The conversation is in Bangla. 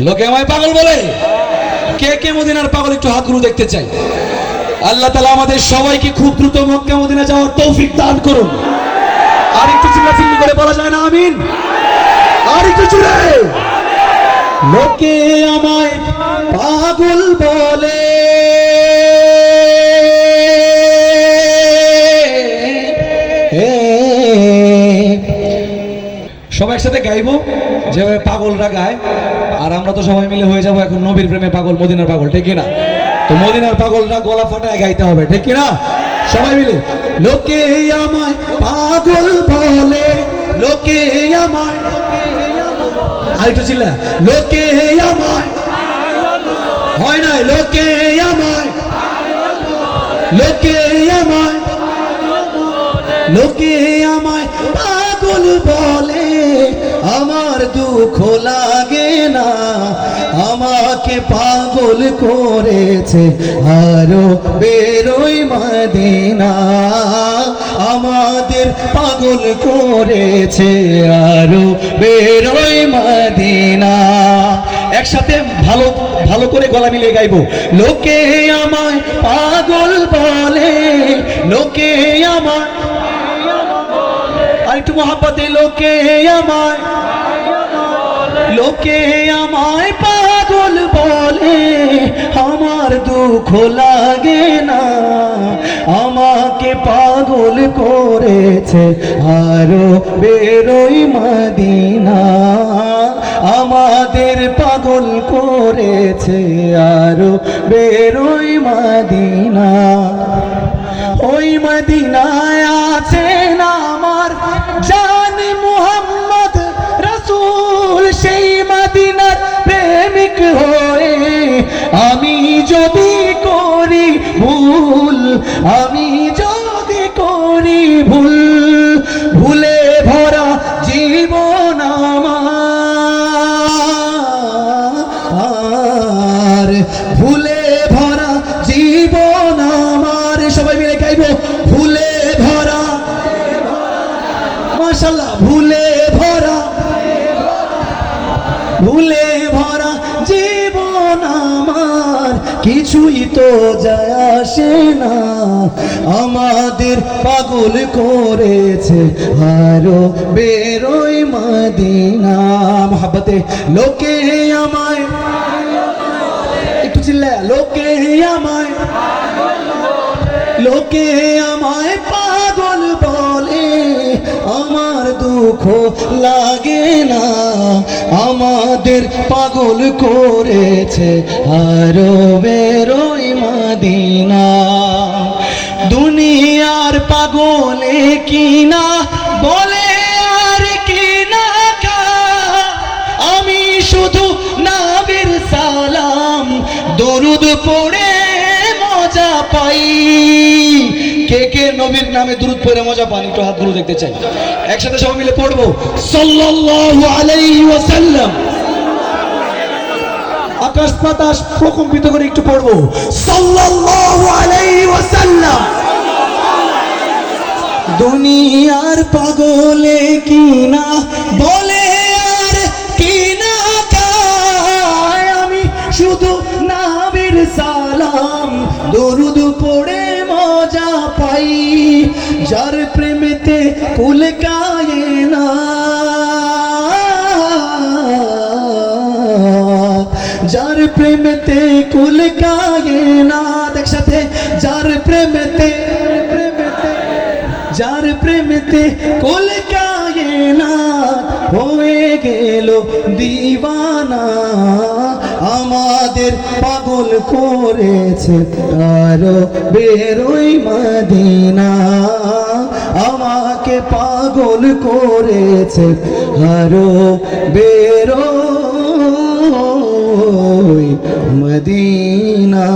লোকে আমায় পাগল বলে। কে কে মদিনার পাগল একটু হাতগুলো দেখতে চাই। আল্লাহ তাআলা আমাদের সবাইকে খুব দ্রুত মক্কা মদিনা যাওয়ার তৌফিক দান করুন। আর একটু চিল্লাচিল্লি করে বলা যায় না আমিন? আর একটু জোরে। লোকে আমায় পাগল বলে, সবাই একসাথে গাইবো যেভাবে পাগলরা গায়। আর আমরা তো সবাই মিলে হয়ে যাবো এখন নবীর প্রেমে পাগল, মদিনার পাগল, ঠিক কিনা? তো মদিনার পাগলরা গলা ফাটায় গাইতে হবে, ঠিক কিনা? সবাই মিলে লোকে আমায় পাগল বলে, লোকে আমায়, আরেকটু চিল্লা, লোকে আমায়, হয় না? লোকে আমায়, লোকে আমায়, লোকে আমায় পাগল বলে, আমার দুঃখ লাগে না, আমাকে পাগল করেছে আরো বেরোই মদিনা, আমাদের পাগল করেছে আরো বেরোই মদিনা। একসাথে ভালো ভালো করে গলা মিলিয়ে গাইবো। লোকে আমায় পাগল বলে, লোকে আমায়, আর একটু মহাব্বতে, লোকে আমায়, লোকে আমায় পাগল বলে, আমার দুঃখ লাগে না, আমাকে পাগল করেছে আরো বেরোই মদিনা, আমাদের পাগল করেছে আরো বেরোই মদিনা। ওই মদিনায় আছেন আমার জান মুহাম্মদ রাসূল, সেই মদিনার প্রেমিক হয়ে আমি যদি করি ভুল, আমি যদি করি ভুল, ভুলে ভরা জীবন আমার, ভুলে ভরা জীবন আমার, সবাই মিলে গাইবো, ভুলে ভরা, মাশাআল্লাহ, ভুলে ভরা, ভুলে ভরা জীবন আমার, কিছুই তো যায় আসে না, আমাদের পাগল করেছে আরো বেরোই মদিনা। মহব্বতে লোকে আমায়, একটু চিল্লা, লোকে আমায়, লোকে আমায় পাগল বলে, আমার দুঃখ লাগে না, আমাদের পাগল করেছে আরো বেরোই মদিনা। দুনিয়ার পাগলে কিনা বলে আর কিনা কা, আমি শুধু নবীর সালাম দরুদ পড়ে মজা পাই। কে কে নবীর নামে দরুদ পড়ে মজা পান একটু হাতগুলো দেখতে চাই। একসাথে সবাই মিলে পড়বো সাল্লাল্লাহু আলাইহি ওয়াসাল্লাম। আকাশ বাতাস প্রকম্পিত করে একটু পড়বো সাল্লাল্লাহু আলাইহি ওয়াসাল্লাম। দুনিয়ার পাগলে কিনা বলে আর কিনা কায়, আমি শুধু নবীর সালাম দরুদ পড়ে মজা পাই। যার প্রেমেতে কুল কায়না, যার প্রেমেতে কুল কায়না, একসাথে, যার প্রেমেতে, যার প্রেমেতে কুল কায়না হয়ে গেল দিওয়ানা, আমাদের পাগল করেছে আরো বেরোই মদিনা, আমাকে পাগল করেছে আরো বেরোই মদিনা।